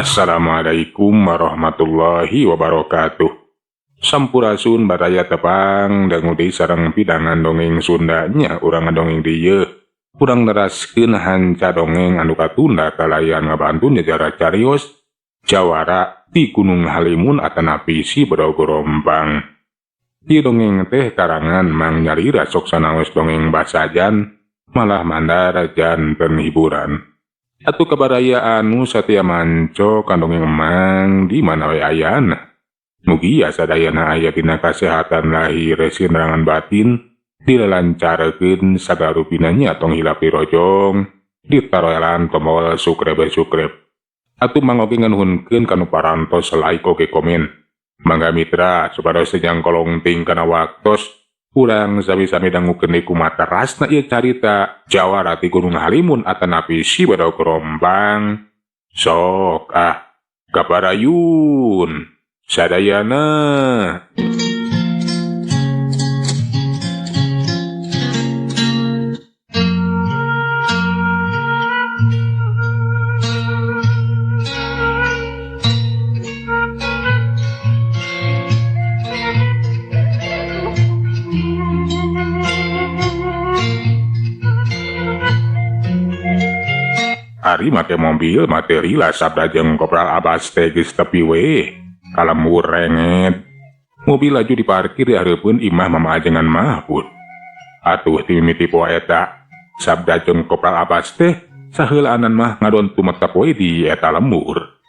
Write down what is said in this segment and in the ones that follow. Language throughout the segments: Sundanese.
Assalamualaikum warahmatullahi wabarakatuh. Sampurasun baraya tepang dangudi sareng pidangan dongeng Sundanya urang ngadongeng dieu. Urang neraskeun hanca dongeng anu katunda kalayan ngabantu nyajara carios Jawara di Gunung Halimun atanapi si Bedogorompang. Di dongeng teh karangan Mang Nyarira sok sanaos dongeng basajan malah mandar janten hiburan. Atuh kabaraya anu satia manco kandongeng Mang di mana we ayana. Mugi sadayana aya dina kasehatan lahir sinerangan batin dilancarkeun sagala rupinanya tong hilapi rojong ditaroelan tombol sukrep. Atuh mangoge nganuhunkeun kanu parantos like oge komen. Mangga mitra supados sejang kolong ting kana waktos urang sami-sami dangukeun di kumaha rasna ieu carita Jawara ti Gunung Halimun atanapi si Bedogorompang. Sok kabarayun sadayana. Ari make mobil materi lah sabda jeung Kopral Abbas teh geus tepi we kalembur renget. Mobil laju diparkir di hareupeun imah mamaajengan Mahfud. Atuh ti mimiti poe eta sabda jeung Kopral Abbas teh saheulaanan mah ngadon tumetep we di eta lembur.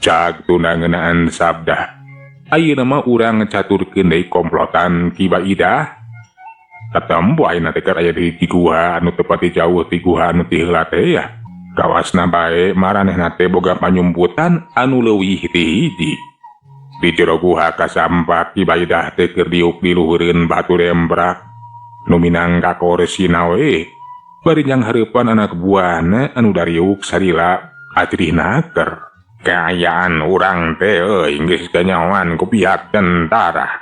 Cag tunda ngeunaan sabda ayeuna mah urang caturkeun deui komplotan Ki Baidah. Katempo ayeuna teh keur aya di gua anu teu pati jauh ti gua anu ti heula teh ya. Kawasna bae maranehna teh boga panyumputan anu leuwih ti hiji. Di jero guha kasampak Ki Baidah teh keur diuk di luhureun batu dembrak nu minangka koresina we. Bari nyang hareupan anak buahna anu dariuk sarila ajrihna keur. Kaayaan urang teh euy geus ganyawan ku pihak tentara.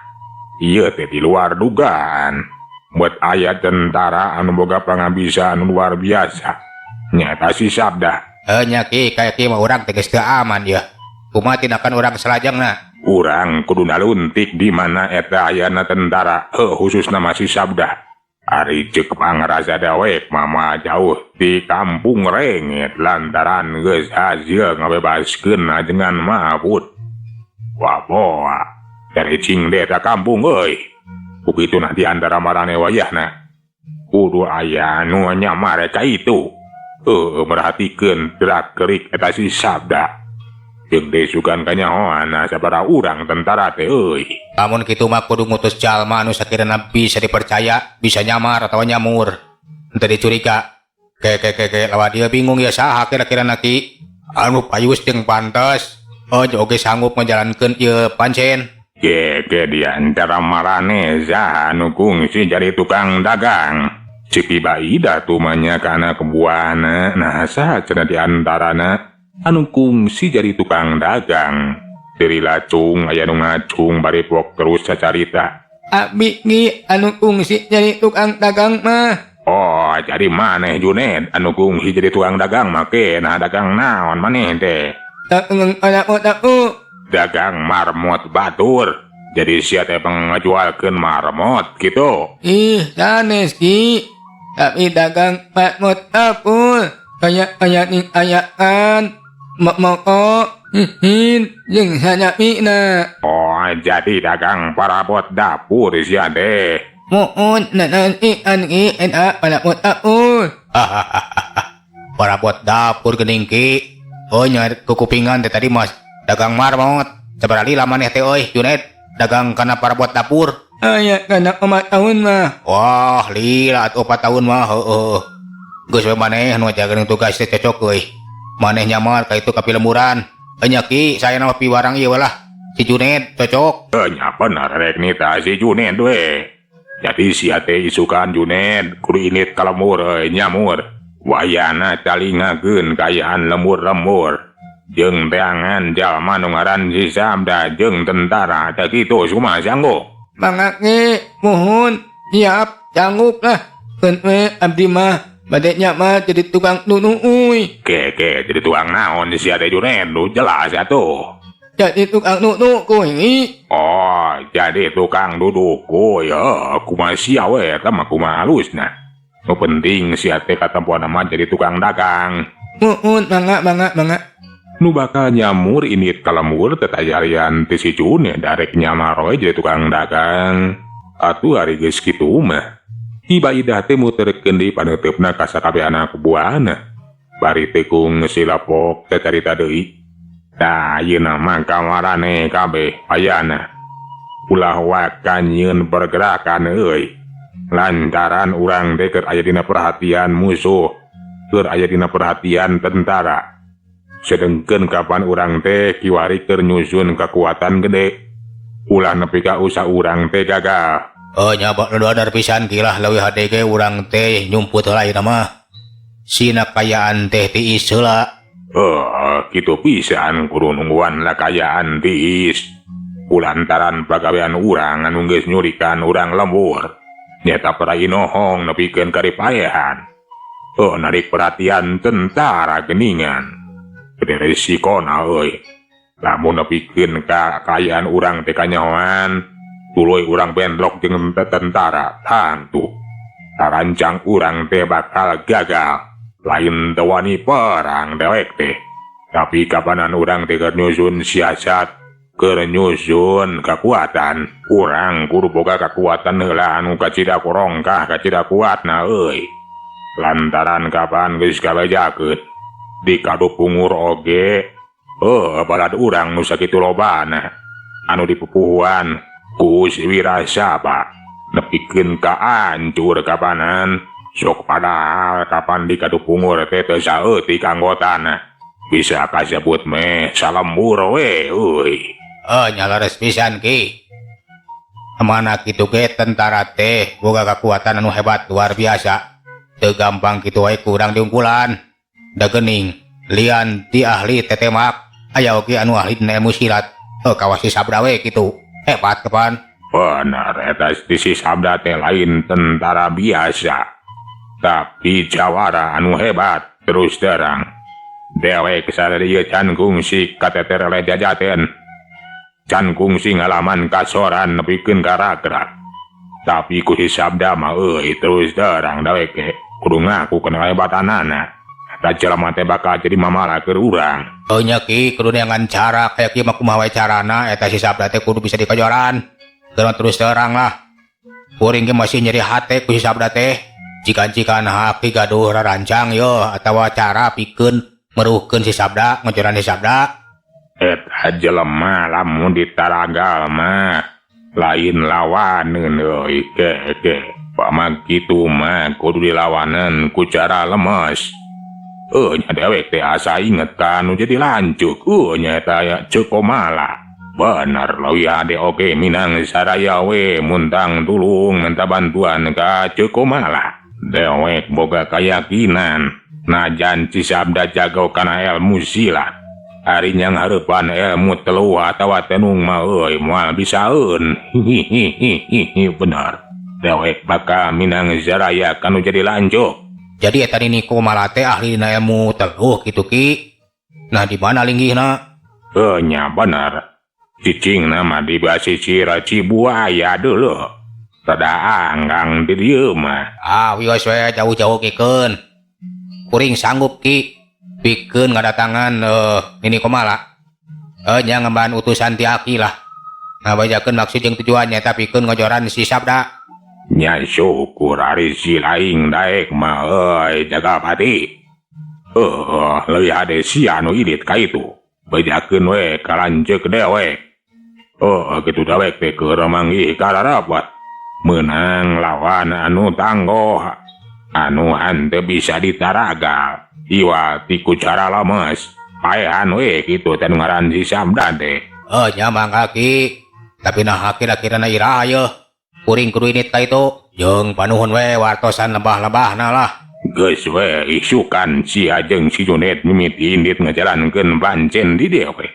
Ieu teh di luar dugaan. Buat aya tentara anu boga pangabisa anu luar biasa. Nyata si sabda nya Ki kayak Ki mah urang teh geus teu aman ya. Kumaha tindakan urang salajengna? Urang kudu naluntik di mana eta ayana tentara khusus nama si sabda. Ari ceuk pangaraja dewek mama jauh di kampung renget lantaran geus hasil ngabebaskeun ajengan Mahfud. Wah boa dari cing deta kampung euy. Kukitu nah di antara marane wayahna kudu aya nu nyamar ka itu. Merhatikeun gerak-gerik eta si sabda. Jeung desukan kanyahoan sabaraha urang tentara teh euy. Lamun kitu mah kudu ngutus jalma anu sakirana bisa dipercaya, bisa nyamar atawa nyamur. Henteu dicuriga. Ke lawan dia bingung ya saha kira-kira Ki anu payus jeung pantes. Oge sanggup ngajalankeun ieu pancen. Ke di antara marane saha anu kungsi jadi tukang dagang. Si Ki Baidah tumanya kana kebuahna nah saha cenah di antarana anu kungsi jadi tukang dagang. Dari lacung aya nu ngacung bari pok terus sacarita. Abi Ki anu kungsi jadi tukang dagang mah. Oh jadi maneh Juned anu kungsi jadi tukang dagang make nah dagang naon maneh teh? Dagang marmot batur. Jadi sia teh pengajualkeun marmot gitu. Ih sanes Ki. Tapi dagang marmot dapur kayak ning ayaan moko hihin jeung sanapina. Oh jadi dagang parabot dapur sia teh. Muun nanan ian Ki eta parabot dapur. Parabot dapur geuning Ki. Oh nya kukupingan teh tadi mas dagang marmot. Sabarali lamaneh teh euy Juned dagang kana parabot dapur. Aya kana 4 tahun mah. Wah lila 4 tahun mah heueuh. Geus we maneh anu ngajakeun tugas teh cocok euy. Maneh nyamar ka itu ka pilemuran. Nya Ki saya nama piwarang ieu lah. Si Juned cocok. Nya bener rek nita si Juned we. Jadi sia teh isukan Juned kudu init kalemur euy nyamur. Wayana talingakeun kayaan lemur-lemur. Jeung teangan jalma nu ngaran si Sabda jeung tentara teh kitu kumaha sanggup? Mangga Ki, muhun, siap, sanggup lah. Keun we abdi mah Badenya mah jadi tukang nunu uy. Ke jadi tukang naon si Ade Junet lu jelas ya tuh. Jadi tukang nunu kuy. Oh, jadi tukang duduk ya, kumaha sia we eta mah kumaha halusna. Nu penting si Ate katempuan mah jadi tukang dagang. Muun mangga. Nu bakal nyamur init kalemur tetayarian ti si Jun darek nyamaroy jadi tukang dagang. Atuh hari geus kitu mah. Hiba idah teh muterkeun deui paneutupna ka sakabehana kubuana. Bari teh kung silapok teh carita deui. Da ayeuna mah kamarane kabeh payana. Ulah wakan nyieun pergerakan euy. Lantaran urang teh keur aya dina perhatian musuh, keur aya dina perhatian tentara. Sedengkeun kapan urang teh kiwari keur nyusun kekuatan gede. Ulah nepi ka usah urang teh gagal. Nyabak dadar pisan kilah leuwih hade ge urang teh nyumput heula ieu mah. Sina kayaan teh tiis heula. Kitu pisan kudu nungguan lakayaan tiis. Kulantaran pagawean urang anu geus nyurikan urang lembur. Nyata perai nohong nepikeun karipaehan. Narik perhatian tentara geningan. Gede resikona euy. Lamun nepikeun ka kayaan urang teh kanyahoan, tuluy urang bentrok jeung tentara, tantu tarancang urang teh bakal gagal. Lain teu wani perang dewek teh. Tapi kapanan urang teh keur nyusun siasat, keur nyusun kekuatan, urang kudu boga kekuatan heula anu kacida kurongkah kacida kuatna euy. Lantaran kapan geus kabejakeun di kadu pungur oge, balad urang nu sakitu lobana anu dipupuhuan ku si Wirasaba nepikeun ka ancur kapanan. Sok padahal kapan di kadu pungur teh teu saeutik anggotana. Bisa kasebut meh salembur we euy. Nyalares pisan ki. Amana kitu ge tentara teh boga kekuatan anu hebat luar biasa. Teu gampang kitu wae kurang diungkulan. Da geuning lian ti ahli tetemak, aya oge anu ahli dina ilmu silat. Kawas si Sabda we kitu. Hebat kapan. Benar eta si Sabda teh lain tentara biasa. Tapi jawara anu hebat terus terang. Dewek sadaya can kungsi kateter oleh jajaten. Can kungsi ngalaman kasoran nepikeun karakter. Tapi ku si Sabda mah euy terus terang dewek kudu ngaku kana hebatanana. Da jelema teh bakal jadi mamala keur urang. Nya ki kudu neangan cara kayak kieu mah kumaha wae carana eta si Sabda teh kudu bisa dikajoran. Terus terang lah. Kuring ge masih nyeri hate ku si Sabda teh. Jika haki gaduh rarancang yo atawa cara pikeun meruhkeun si Sabda, ngajoran si Sabda. Eta jelema lamun ditaragal mah lain lawaneun euy ke. Pamang kitu mah kudu dilawaneun ku cara lemes. Nya dewek teh asa inget ka anu jadi lancuk. Nya eta ya Cekomala. Bener leuwih ade oge minang saraya we muntang tulung minta bantuan ka Cekomala. Dewek boga keyakinan najan si Sabda jago kana ilmu silat. Ari nyang hareupan ilmu telu atawa tenung mah euy moal bisaeun. Bener. Dewek bakal minang saraya kanu jadi lancuk. Jadi eta nini Komala teh ahli dina ilmu teluh kitu ki. Nah di mana linggihna? Nya bener. Cicingna mah di basisir Cibuaya dulu. Tada anggang di dieu mah. Wios we jauh-jauh kikeun. Kuring sanggup ki pikeun ngadatangan nini Komala. Nya ngemban utusan ti Aki lah. Ngabajakeun maksud jeung tujuannya tapi pikeun ngajoran si Sabda. Nya syukur ari si laing daek mah euy jaga pati. Leuwih hade si anu ilit ka itu. Bajakeun we kalanceuk dewek. Kitu dewek teh keur manggih kararapat. Menang lawan anu tanggoh, anu henteu bisa ditaragal. Iwa ti ku cara lemes. Paehan we kitu teh ngaran si Sabda teh. Nya mangga ki. Tapi nah kira-kirana iraha yeuh. Kuring kudu init ka itu. Jeung panuhun we wartosan lebah-lebahna lah. Geus we isukan si Ajeng si Junet mimiti indit ngajalankeun pancen di dieu we.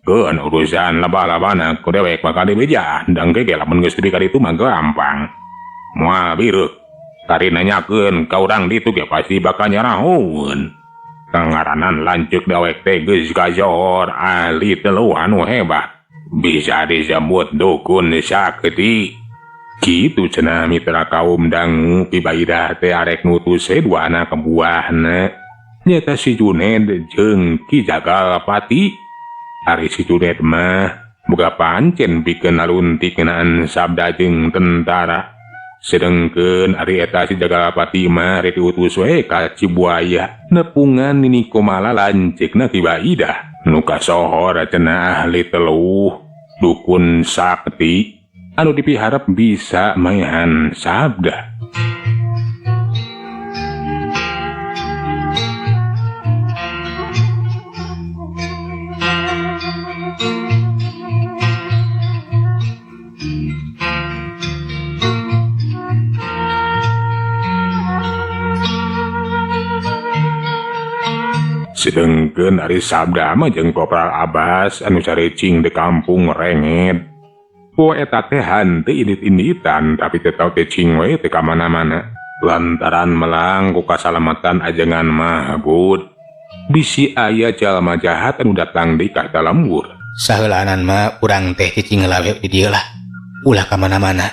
Keun urusan lebah-lebahna ku dewek bakal dibeja. Dang ge lamun geus di kaditu mah gampang. Moal biruk. Kari nanyakeun ka urang ditu ge pasti bakal nyarahun. Kangaranan lanceuk dawek teh geus kajohor ahli telu anu hebat. Bisa disebut dukun sakti. Kitu cenah mitra kaum dangu Pibaidah teh arek ngutus dua anak buahna. Nyata si Juned jeung Ki Jagalpati. Ari si Juned mah boga pancen pikeun naluntik ngeunaan sabda jeung tentara. Sedengkeun ari eta si Jagalpati mah rek diutus we ka Cibuaya nepungan nini komala lanceukna Pibaidah nu kasohor cenah ahli teluh dukun sakti anu dipiharep bisa maehan sabda. Sedengkeun ari sabda mah jeung Kopral Abbas anu carecing di kampung Renget. Poe eta teh henteu indit-inditan tapi teu tau tecing we teu ka mana-mana. Lantaran melang ku kasalamatan ajengan Mahbud. Bisi aya jalma jahat anu datang di ka lembur. Saheulanan mah urang teh cicing ngelawe di dieu lah. Ulah ka mana-mana.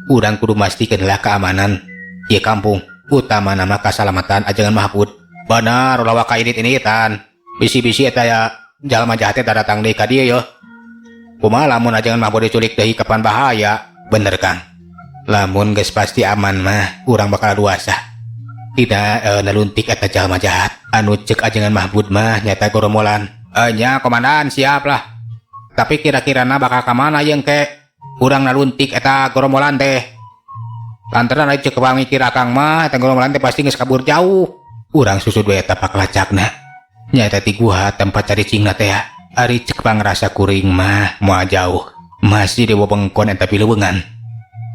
Urang kudu mastikeun lah keamanan ieu kampung, utamana mah kasalamatan ajengan Mahbud. Benar ulah waka indit-inditan. Bisi-bisi eta ya jalma jahat teh datang di ka dieu yo. Kumaha lamun ajengan Mahbud diculik deui kapan bahaya? Bener Kang. Lamun geus pasti aman mah urang bakal duasa. Tidak naluntik eta jalma jahat anu ceuk ajengan Mahbud mah nyata goromolan. Nya komandan siap lah. Tapi kira-kirana bakal ka mana yeung ke? Urang naluntik eta goromolan teh. Lantaran ari ceuk pamikir akang mah eta goromolan teh pasti geus kabur jauh. Urang susud we eta pakelacakna. Nyata ti guha tempat cari cingna teh ari ceuk pangrasa kuring mah moal jauh. Masih di wewengkon eta pileuweungan.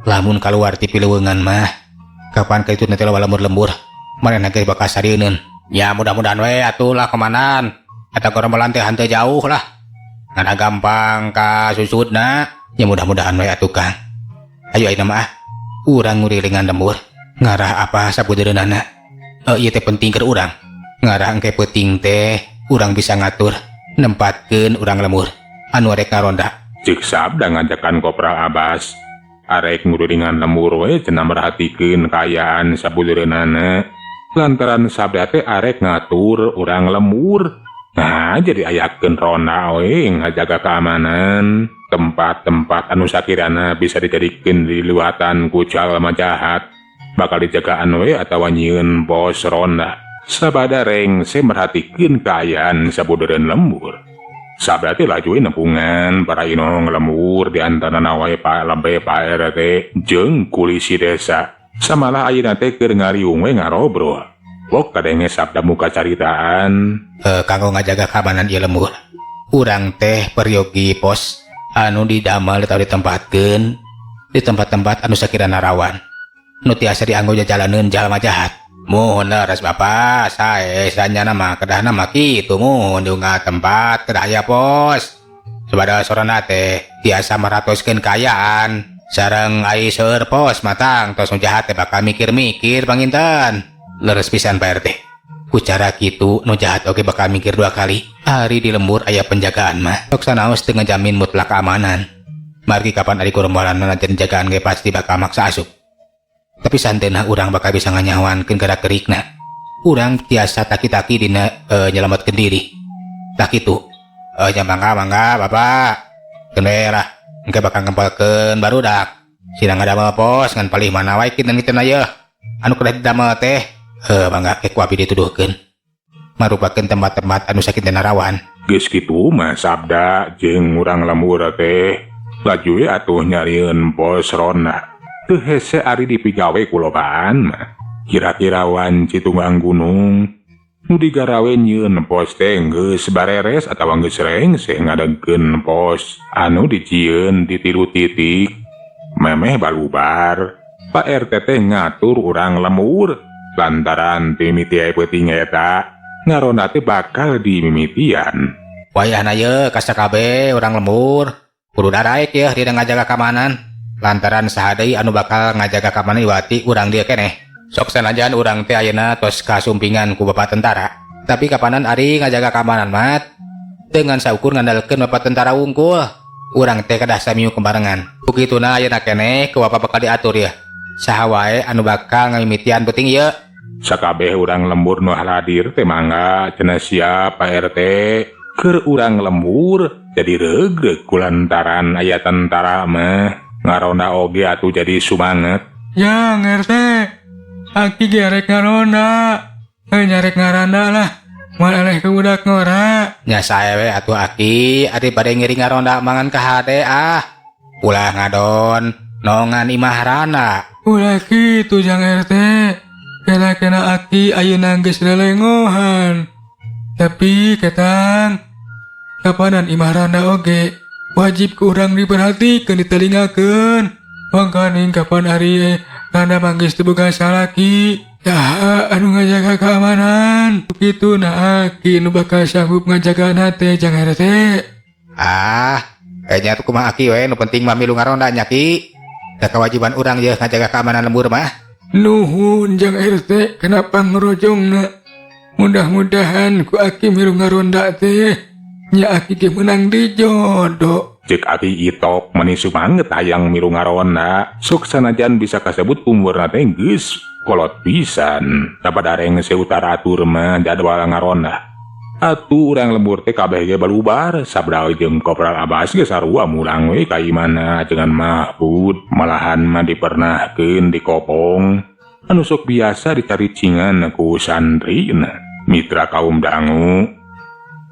Lamun kaluar ti pileuweungan mah kapan ka itu nanti lembur marana geus bakal sarieun. Ya mudah-mudahan we atuh lah komandan. Eta gorombolan teh henteu jauh lah. Ngana gampang ka susudna. Ya mudah-mudahan we atuh Kang. Ayo ayeuna mah urang ngurilingan lembur. Ngarah apa sabudeureunnana? Ieu teh penting keur urang. Ngarah engke penting teh urang bisa ngatur nempatkeun urang lembur anu rek ngaronda. Ceuk sabda ngajakan Kopral Abbas. Arek ngururingan lembur we cenah merhatikeun kaayaan sabudeureunnana. Lantaran sabda teh arek ngatur urang lembur. Nah, jadi ayakeun ronda we ngajaga keamanan tempat-tempat anu sakirana bisa dijadikeun liliwatan ku jalma jahat. Bakal dijagaan we atawa nyieun pos ronda. Sabada rengse merhatikeun kaayaan sabudeureunan lembur. Sabda teh laju nepungan para inong lembur di antarana we Pak Lembe Pak RT jeung kulisi desa. Samalah ayeuna teh keur ngariung we ngarobrol. Pok kadenge sabda muka caritaan. Kanggo ngajaga keamanan ieu lembur. Urang teh peryogi pos anu didamel atawa ditempatkeun di tempat-tempat anu sakirana rawan. Nu tiasa dianggo jalaneun jalma jahat. Mohon leres Bapak, sae sanyana mah kedahna mah kitu mun diunggah tempat kedah aya pos. Sabada sorana teh tiasa maratoskeun kaayaan sareng ai seueur pos matang tos nu jahat teh bakal mikir-mikir panginten. Leres pisan Pak RT. Ku cara kitu nu jahat oge bakal mikir dua kali. Ari di lembur aya penjagaan mah sok sanaos teu ngajamin mutlak keamanan. Margi kapan ari gorombolan nanten jagaan ge pasti bakal maksa asup. Tapi santeuna urang bakal bisa nganyawankeun gerak-gerikna. Urang tiasa taki-taki dina nyelametkeun diri. Tak kitu. Mangga Bapak. Keun we lah. Engke bakal ngempelkeun barudak. Sina ngadamel pos ngan palih mana wae kitu-kitu aya. Anu kedah didamel teh mangga ke ku abi dituduhkeun. Marupakeun tempat-tempat anu sakitu rawan. Geus kitu mah sabda jeung urang lembur teh laju we atuh nyarieun pos ronda. Teu hese ari dipigawe kulobaan mah. Kira-kira wan Citunggang Gunung nu digarawe nyieun pos teh geus bareres atawa geus rengse ngadegkeun pos anu dicieun di 3 titik. Memeh balubar. Pak RT teh ngatur urang lembur lantaran timiti aya peuting eta ngaronda teh bakal dimimitian. Wayahna ye ka sakabe urang lembur kudu dadaek ye dina ngajaga keamanan. Lantaran saha deui anu bakal ngajaga keamanan iwati urang dieu keneh. Sok sanajan urang teh ayeuna tos kasumpingan ku bapak tentara. Tapi kapanan ari ngajaga keamanan mat? Dengan saukur ngandalkeun bapak tentara wungkul. Urang teh kedah samiu kembarengan. Bukituna ayeuna keneh ku bapak bakal diatur ya. Saha wae anu bakal ngamimitian penting ieu. Sakabeh urang lembur nu hadir teh mangga cenah siap Pak RT. Keur urang lembur jadi regreg kulantaran aya tentara mah ngaronda oge atuh jadi sumanget. Yang RT, aki gerek ngaronda, nyarek ngaranda lah, malah ke budak ngora. Nya sae we atuh aki, ari bade ngiring ngaronda mangan ka hade ah. Ulah ngadon, nongan imah rana. Ulah kitu Jang RT, kena aki ayeuna geus lelengohan. Tapi ketang, kapanan imah randa oge, wajib ku urang diperhatikeun ditelingakeun. Mangkaning kapan hari randa manggis teu boga salaki. Ya anu ngajaga keamanan. Kitu na aki nu bakal sanggup ngajagana teh Jang RT. Ah, kayaknya tuh kumaha aki we nu penting mah milu ngaronda nya ki. Da kewajiban urang ye ngajaga keamanan lembur mah. Nuhun Jang RT, kenapa ngerojongna? Mudah-mudahan ku aki milu ngaronda teh nya aki ge menang di jodoh. Cek aki itok meni sumanget hayang milu ngaronda. Sok sanajan bisa kasebut umurna teh geus kolot pisan. Dapadareng seutara atur mah jadwal ngaronda. Atuh urang lembur teh kabeh ge balubar sabda jeung Kopral Abbas ge sarua mulang we ka imana dengan Mahfud. Malahan mah dipernahkeun di kopong anu sok biasa dicaricingan ku santrina. Mitra kaum dangu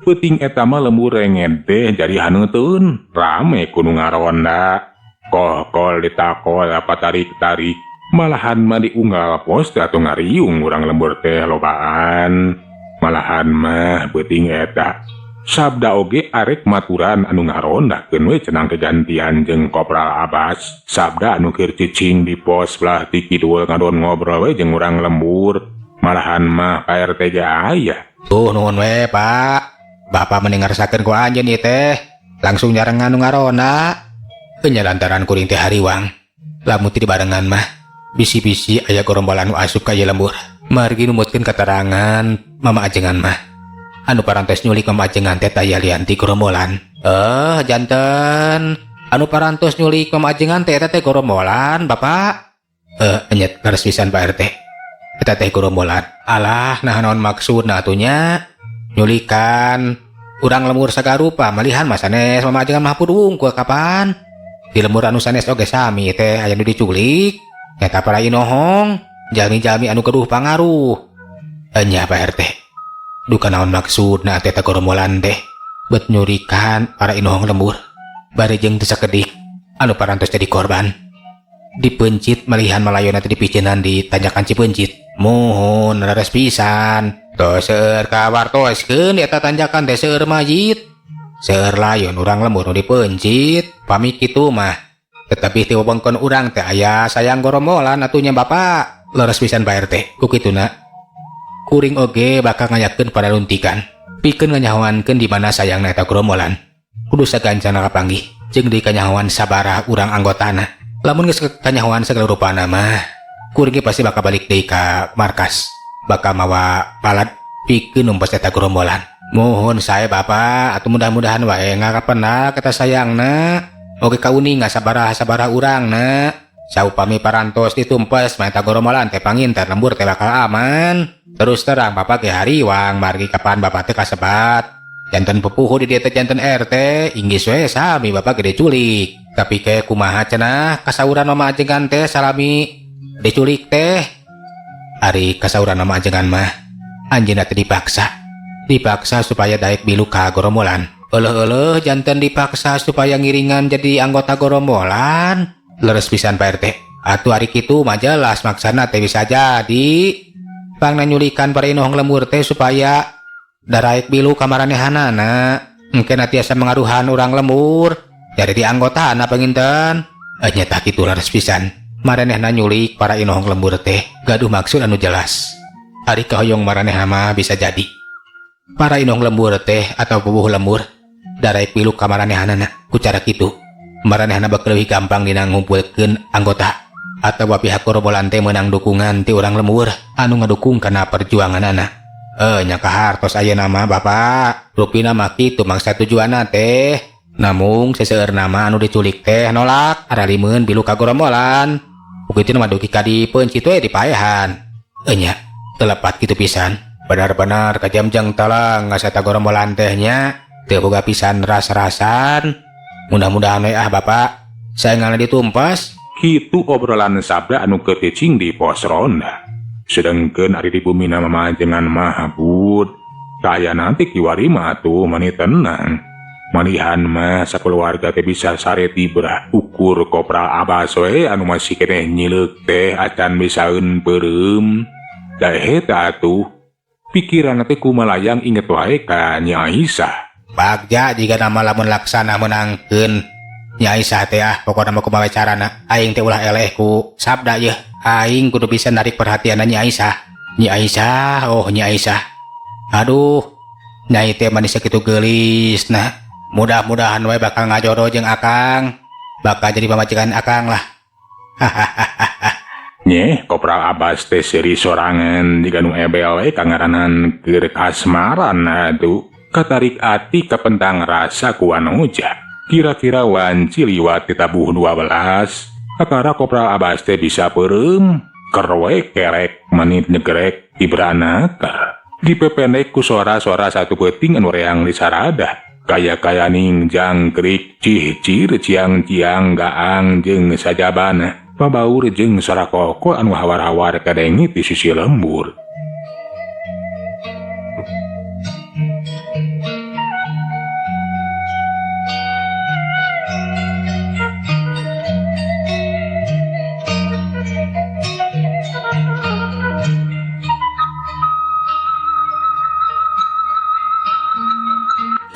peuting eta mah lembur renged teh jadi haneuteun rame kudu ngaronda. Kohkol ditakol apa tarik-tarik malahan mah diunggal pos atau ngariung urang lembur teh lobaan. Malahan mah peuting eta sabda oge arek maturan anu ngarondakeun we cenang kegantian jeung Kopral Abbas. Sabda anu keur cicing di pos belah ti kidul ngadon ngobrol we jeung urang lembur. Malahan mah Pak RT ge aya. Tuh nuhun we Pak. Bapak mendengarsakeun ku anjeun ieu teh langsung nyarengan nu ngaronda. Nya lantaran kuring teh hariwang. Lamun teu dibarengan mah bisi-bisi aya gorombolan nu asup ka ieu lembur. Margi numutkeun katerangan mama ajengan mah. Anu parantos nyulik mama ajengan teh taya lianti gorombolan. Janten anu parantos nyulik mama ajengan teh eta teh gorombolan Bapak. Nyet leres pisan Pak RT. Eta teh gorombolan. Alah nah naon maksudna atunya? Nyulikan urang lembur sagarupa malihan mah sanes mama ajengan Mahfud wungkul kapan? Di lembur anu sanes oge sami teh aya nu diculik. Nyata para inohong, jalmi-jalmi anu keduh pangaruh. Nya Pak RT. Duka naon maksudna teh eta gorombolan teh? Bet nyurikan para inohong lembur. Bari jeung teu sakedik anu parantos jadi korban. Dipencit malihan malayona teh dipicinan di tanjakan Cipencit. Mohon leres pisan. Tos seueur kawartoskeun eta tanjakan teh seueur majid. Seueur layon urang lembur nu dipencit. Pami kitu mah. Tetapi ti wewengkon urang teh aya sayang gorombolan atunya Bapak. Leres pisan Pak RT. Ku kituna kuring oge bakal ngayakeun pada luntikan. Pikeun nganyahoankeun di mana sayangna eta gorombolan. Kudu sagancana kapanggih jeung di kanyahoan sabaraha urang anggotana. Lamun geus kanyahoan segala rupana mah kuring ge pasti bakal balik deui ka markas. Bakal mawa palat pikeun numpes eta gorombolan. Mohon sae Bapak atuh mudah-mudahan wae ngakapena kata sayangna oge kauninga sabaraha urangna. Saupami parantos ditumpes mah eta gorombolan teh panginten lembur teh bakal aman. Terus terang Bapak ge hariwang margi kapan Bapak teh kasebat. Janten pupuhu di dieu teh janten RT inggis we sami Bapak ge diculik. Tapi ke kumaha cenah kasauran mama ajengan teh salami diculik teh. Ari kasauran mama ajengan mah anjeunna teh dipaksa supaya daek bilu ka gorombolan. Eueuh janten dipaksa supaya ngiringan jadi anggota gorombolan. Leres pisan Pak RT. Atuh ari kitu mah jelas maksana teh bisa jadi pangna nyulikan para inohong lembur teh supaya daraek bilu kamaranehanana. Engke tiasa mengaruhan urang lembur jadi di anggotana panginten. Nyata kitu leres pisan. Maranehna nyulik para inohong lembur teh gaduh maksud anu jelas. Ari kahoyong maranehna mah bisa jadi para inohong lembur teh atau pupuh lembur daraek bilu kamaranehanana. Ku cara kitu maranehna bakal leuwih gampang dina ngumpulkeun anggota Atawa pihak korombolan teh menang dukungan ti urang lemur anu ngadukung kana perjuangan anak. Nya kahartos ayeuna mah Bapak. Rupina mah kitu mangsa tujuanna teh. Namung seseueur nama anu diculik teh nolak aralimeun bilu ka gorombolan. Begitu mah dugi ka dipeun kitu dipaehan. Nya telepat kitu pisan. Benar-benar kajamjang talang ngaseta gorombolan tehnya teu boga pisan ras-rasan. Mudah-mudahan we Bapak saenganna ditumpas. Kitu obrolan sabda anu ketecing di pos ronda. Sedengkeun ari di bumi nama majengan Mahbud. Kaya nanti kiwari mah tuh mani tenang. Manihan mah sakeluarga teh bisa sare tibrah ukur Kopral Abbas we anu masih keneh nyileuk teh acan bisaeun peureum. Da eta atuh pikiran teh kumalayang inget wae ka Nyai Aisyah. Bagja jika nama lamun laksana menangkeun Nyai Aisyah teh pokona mah kumaha carana aing teh ulah eleh ku sabda yeuh. Aing kudu bisa narik perhatian Nyai Aisyah. Nyai Aisyah, oh Nyai Aisyah. Aduh, Nyai teh manis sakitu geulisna. Mudah-mudahan we bakal ngajodoh jeung Akang. Bakal jadi pamajikan Akang lah. Nyeh, Kopral Abbas teh seri sorangan jika nu ebel we kangaranan keur kasmaran atuh. Katarik ati kapentang rasa ku Anoja. Kira-kira wanci liwat di tabuh 12. Akara Kopral Abbas teh bisa peureum. Kerwe kerek menit nyegerek ibranaka. Dipependek ku suara-suara satu peuting anu reang di sarada. Kaya-kaya ning jangkrik cih-cir ciang-ciang gaang jeung sajabana. Pabaur jeung suara koko anu hawar-hawar kadengit di sisi lembur.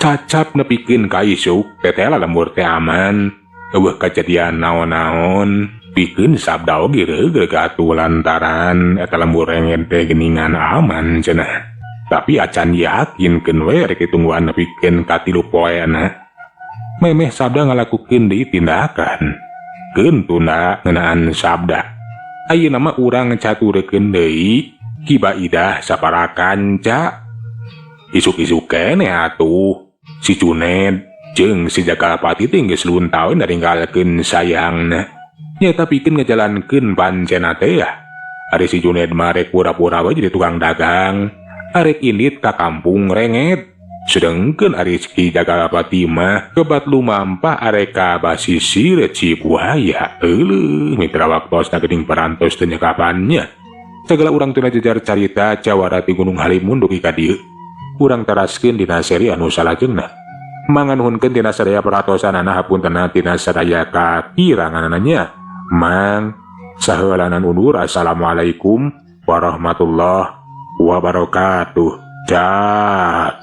Cacap nepikeun ka isuk tetela lembur teh aman. Eueuh kejadian naon-naon pikeun sabda oge reug atuh lantaran eta lembur rengen teh geuningan aman cenah. Tapi acan yakinkeun we rek ditungguan nepikeun ka 3 poena. Memeh sabda ngalakukeun deui tindakan. Keun-tunda ngeunaan sabda. Ayeuna mah urang catureukeun deui kibaidah saparakan ca. Isuk-isuk keneh atuh. Si Juned jeung si Jagalpati teh geus luntaun dari ninggalkeun sayangna. Nya tapikeun ngajalankeun pancena teh ya. Ari si Juned mah rek pura-pura we jadi tukang dagang, arek indit ka kampung renget. Sedengkeun ari si Jagalpati mah kebat lumampah arek ka basisir Cibuaya. Mitra waktosna geuning parantos teu nyekapannya. Segala urang teu jejar carita jawara ti Gunung Halimun dugi ka dieu. Urang taraskeun dina seri anu salajengna. Manganuhunkeun tina sadaya paratosanana hapuntenna tina sadaya kakiranganana. Mang saheulanan undur. Assalamualaikum warahmatullahi wabarakatuh. Cat.